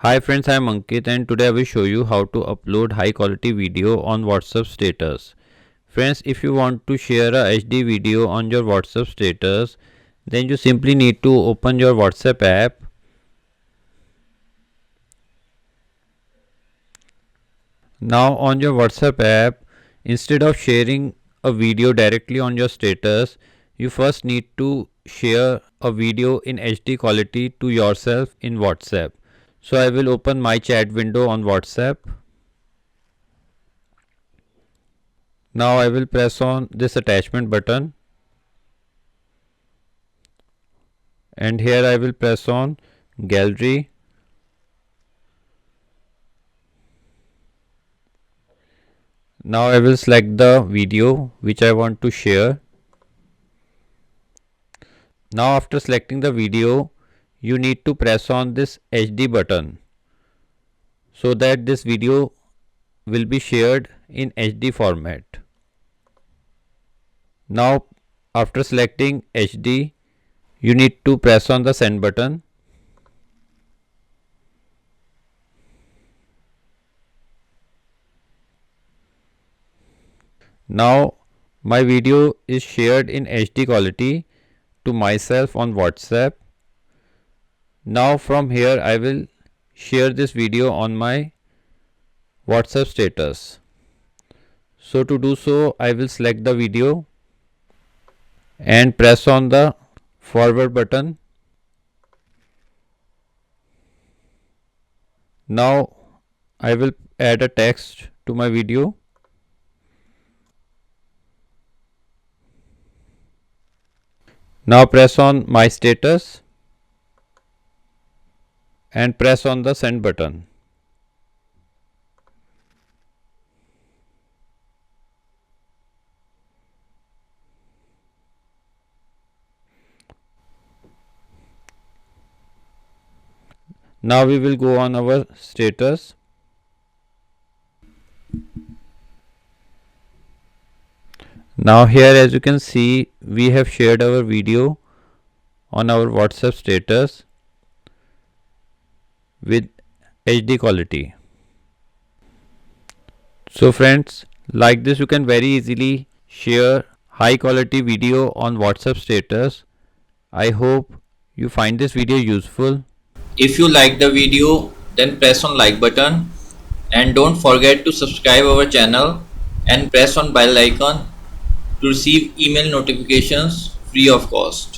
Hi friends, I am Ankit and today I will show you how to upload high quality video on WhatsApp status. Friends, if you want to share a HD video on your WhatsApp status, then you simply need to open your WhatsApp app. Now on your WhatsApp app, instead of sharing a video directly on your status, you first need to share a video in HD quality to yourself in WhatsApp. So I will open my chat window on WhatsApp. Now I will press on this attachment button and here I will press on gallery. Now I will select the video which I want to share. Now after selecting the video, you need to press on this HD button so that this video will be shared in HD format. Now after selecting HD, you need to press on the send button. Now my video is shared in HD quality to myself on WhatsApp. Now from here I will share this video on my WhatsApp status. So to do so, I will select the video and press on the forward button. Now I will add a text to my video. Now press on my status and press on the send button. Now we will go on our status. Now here as you can see, we have shared our video on our WhatsApp status with HD quality. So friends, like this you can very easily share high quality video on WhatsApp status. I hope you find this video useful. If you like the video, then press on like button and don't forget to subscribe our channel and press on bell icon to receive email notifications free of cost.